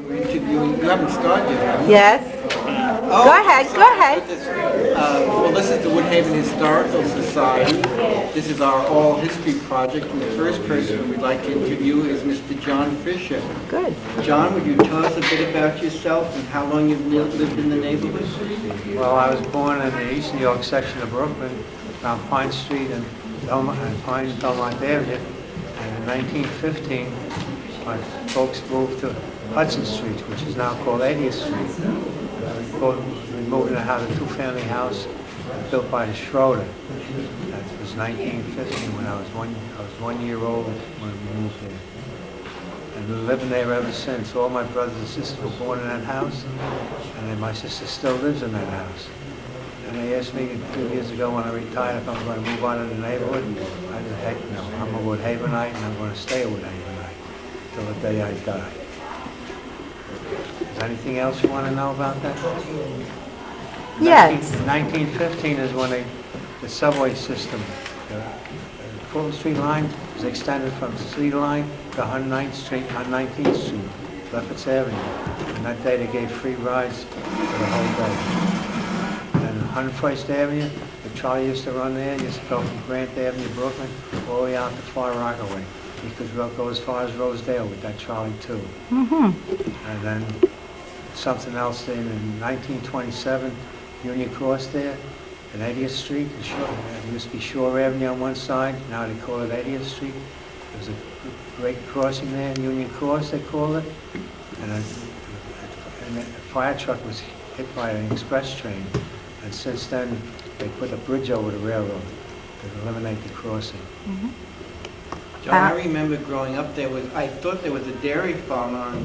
we're interviewing, you haven't started yet, have you? Yes. Oh, Go ahead, go ahead. Well, this is the Woodhaven Historical Society. This is our all history project, and the first person we'd like to interview is Mr. John Fischer. Good. John, would you tell us a bit about yourself and how long you've lived in the neighborhood? Well, I was born in the East New York section of Brooklyn, on Pine Street and Belmont Avenue. And in 1915, my folks moved to Hudson Street, which is now called 80th Street. We moved in a two-family house built by the Schroeder. That was 1915 when I was 1 year old when we moved there. And we've been living there ever since. All my brothers and sisters were born in that house, and then my sister still lives in that house. And they asked me a few years ago when I retired if I'm going to move on in the neighborhood. I said, heck no, I'm a Woodhavenite and I'm going to stay a Woodhavenite till the day I die. Is there anything else you want to know about that? Yes. 1915 is when the subway system, the Fulton Street line was extended from Cedar Line to 109th Street on 19th Street, Lefferts Avenue. And that day they gave free rides for the whole day. And 101st Avenue, the Charlie used to run there, used to go from Grant Avenue, Brooklyn, all the way out to Far Rockaway. He could go as far as Rosedale with that Charlie too. Mm-hmm. And then something else then in 1927, Union Cross there, and 80th Street. It used to be Shore Avenue on one side, now they call it 80th Street. There was a great crossing there, Union Cross they called it. And a fire truck was hit by an express train. And since then, they put a bridge over the railroad to eliminate the crossing. Mm-hmm. John, I remember growing up, I thought there was a dairy farm on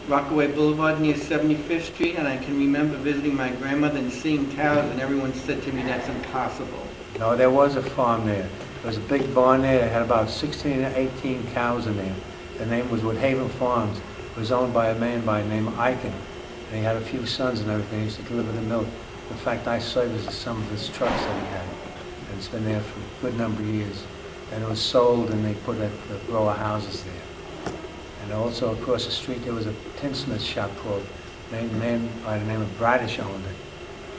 Rockaway Boulevard near 75th Street, and I can remember visiting my grandmother and seeing cows, and everyone said to me that's impossible. No, there was a farm there. There was a big barn there. It had about 16 or 18 cows in there. The name was Woodhaven Farms. It was owned by a man by the name of Eichen. And he had a few sons and everything. He used to deliver the milk. In fact, I serviced some of his trucks that he had. And it's been there for a good number of years. And it was sold, and they put a row of houses there. And also across the street there was a tinsmith shop called, a man by the name of Bradish owned it.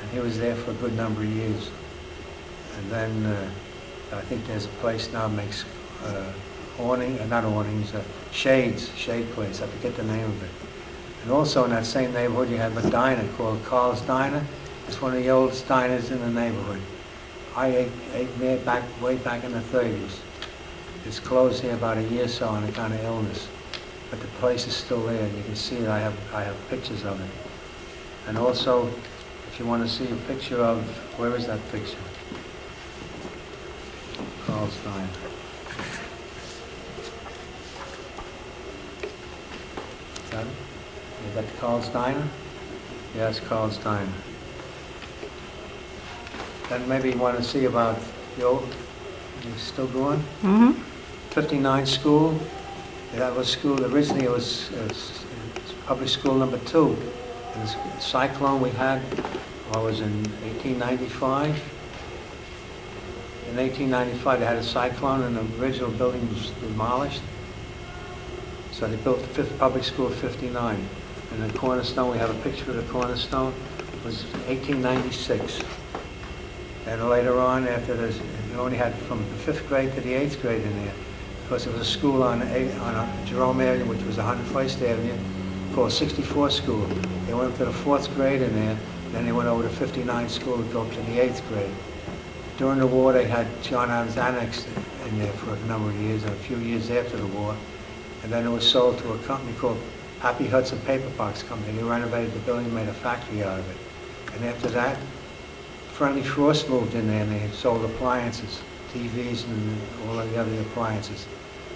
And he was there for a good number of years. And then I think there's a place now that makes shade place, I forget the name of it. And also in that same neighborhood you have a diner called Carl's Diner. It's one of the oldest diners in the neighborhood. I ate there way back in the 30s. It's closed here about a year or so on account of illness. But the place is still there. You can see it. I have pictures of it. And also, if you want to see a picture of, where is that picture? Carl's Diner. Is that it? Is that Carl's Diner? Yes, Carl's Diner. Then maybe you want to see about the old, you still going? Mm-hmm. 59 school. That was school, originally it was public school number 2. And the cyclone we had was in 1895. In 1895 they had a cyclone and the original building was demolished. So they built the fifth public school of 59. And the cornerstone, we have a picture of the cornerstone, was 1896. And later on, after this, we only had from the 5th grade to the 8th grade in there. Because there was a school on Jerome Avenue, which was 101st Avenue, called 64 School. They went up to the 4th grade in there, then they went over to 59 School to go up to the 8th grade. During the war, they had John Adams annexed in there for a number of years, and a few years after the war. And then it was sold to a company called Happy Hudson Paper Box Company. They renovated the building and made a factory out of it. And after that, Friendly Frost moved in there and they sold appliances, TVs and all of the other appliances.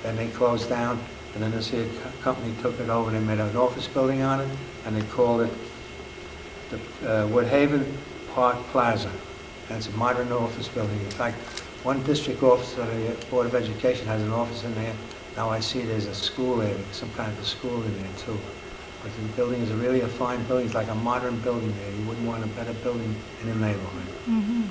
Then they closed down, and then this here company took it over and they made an office building on it, and they called it the Woodhaven Park Plaza. And it's a modern office building. In fact, one district office of the Board of Education has an office in there. Now I see there's a school there, some kind of a school in there too. But the building is really a fine building. It's like a modern building there. You wouldn't want a better building in the neighborhood. Mm-hmm.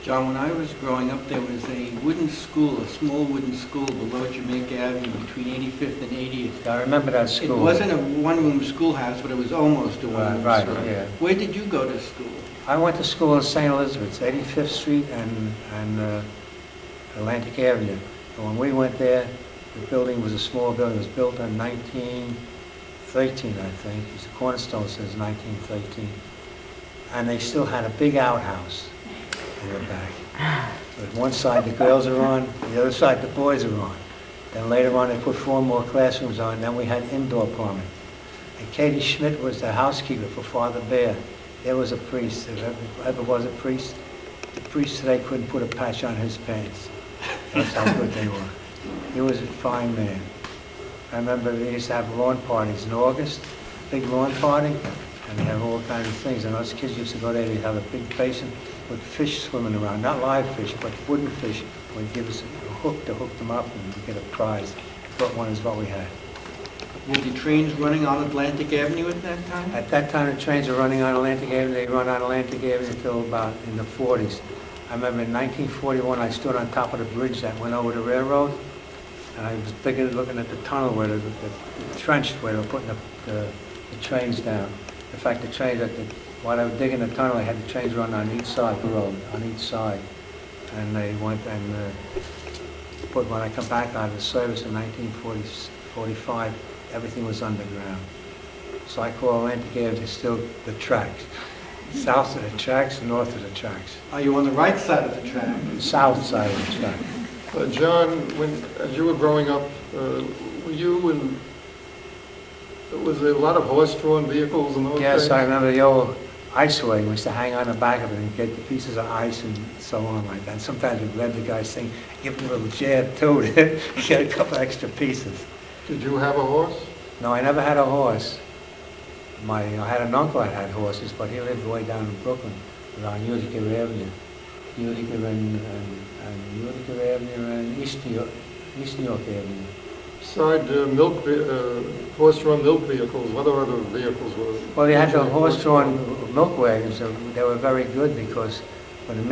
John, when I was growing up, there was a wooden school, a small wooden school below Jamaica Avenue between 85th and 80th. I remember that It school. wasn't a one-room schoolhouse, but it was almost a one-room Right, school. yeah. Where did you go to school? I went to school in St. Elizabeth's, 85th Street and Atlantic Avenue. And when we went there, the building was a small building. It was built in 1913, I think. The cornerstone says 1913. And they still had a big outhouse in the back. With one side the girls are on, the other side the boys are on. Then later on they put 4 more classrooms on, then we had indoor plumbing. And Katie Schmidt was the housekeeper for Father Bear. There was a priest, if ever was a priest. The priest today couldn't put a patch on his pants. That's how good they were. He was a fine man. I remember they used to have lawn parties in August, big lawn party, and they have all kinds of things. And us kids used to go there, they'd have a big basin with fish swimming around, not live fish, but wooden fish. We'd give us a hook to hook them up and we'd get a prize. Foot one is what we had. Were the trains running on Atlantic Avenue at that time? At that time, the trains were running on Atlantic Avenue. They run on Atlantic Avenue until about in the 40s. I remember in 1941, I stood on top of the bridge that went over the railroad, and I was looking at the tunnel where the trench where they were putting the trains down. In fact, the trains, while I was digging the tunnel, I had the trains run on each side of the road, on each side. And they went and but when I come back out of the service in 1945, everything was underground. So I call Atlantic Avenue still the tracks. South of the tracks, north of the tracks. Are you on the right side of the track? South side of the track. John, as you were growing up, were you in, was there a lot of horse-drawn vehicles in those days? Yes, I remember the old ice wagon. We used to hang on the back of it and get the pieces of ice and so on like that. And sometimes we'd let the guys sing, give them a little jab too, to get a couple extra pieces. Did you have a horse? No, I never had a horse. I had an uncle that had horses, but he lived way down in Brooklyn, around Utica Avenue. Utica and Utica Avenue and East New York Avenue. Beside horse-drawn milk vehicles, what other vehicles were? Well, they had the horse-drawn milk wagons. They were very good because when the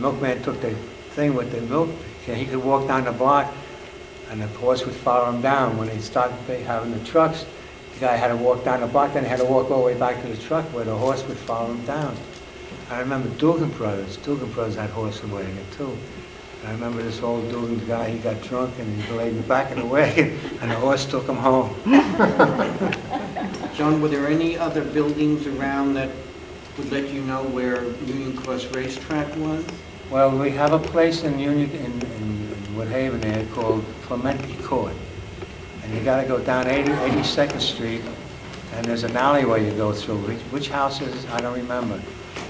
milkman took the thing with the milk, he could walk down the block and the horse would follow him down. When they started having the trucks, the guy had to walk down the block, then he had to walk all the way back to the truck where the horse would follow him down. I remember Dugan Brothers. Dugan Brothers had horse and wagon too. I remember this old Dugan guy, he got drunk and he laid in the back of the wagon and the horse took him home. John, were there any other buildings around that would let you know where Union Cross Racetrack was? Well, we have a place in Woodhaven there called Clementi Court. And you gotta go down 82nd Street, and there's an alleyway you go through. Which house is, I don't remember.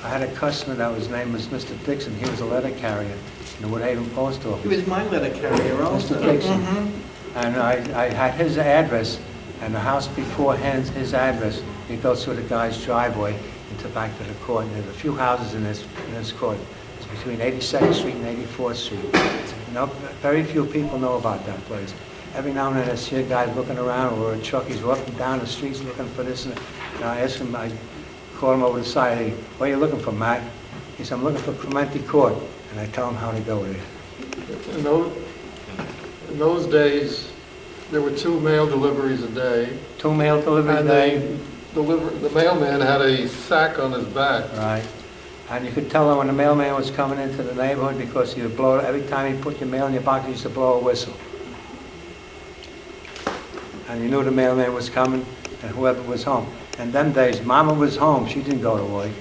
I had a customer that was named was Mr. Dixon. He was a letter carrier in the Woodhaven Post Office. He was my letter carrier also. Mr. Dixon. Mm-hmm. And I had his address, and the house before his address, you go through the guy's driveway into back to the court. And there's a few houses in this court. It's between 82nd Street and 84th Street. Very few people know about that place. Every now and then I see a guy looking around or a truck, he's up and down the streets looking for this. And I ask him, I call him over the side, hey, what are you looking for, Matt? He said, I'm looking for Clementi Court. And I tell him how to go there. In those days, there were 2 mail deliveries a day. 2 mail deliveries a day. The mailman had a sack on his back. Right. And you could tell when the mailman was coming into the neighborhood because he would blow, every time he put your mail in your box, he used to blow a whistle. And you knew the mailman was coming and whoever was home. And them days, Mama was home. She didn't go to work.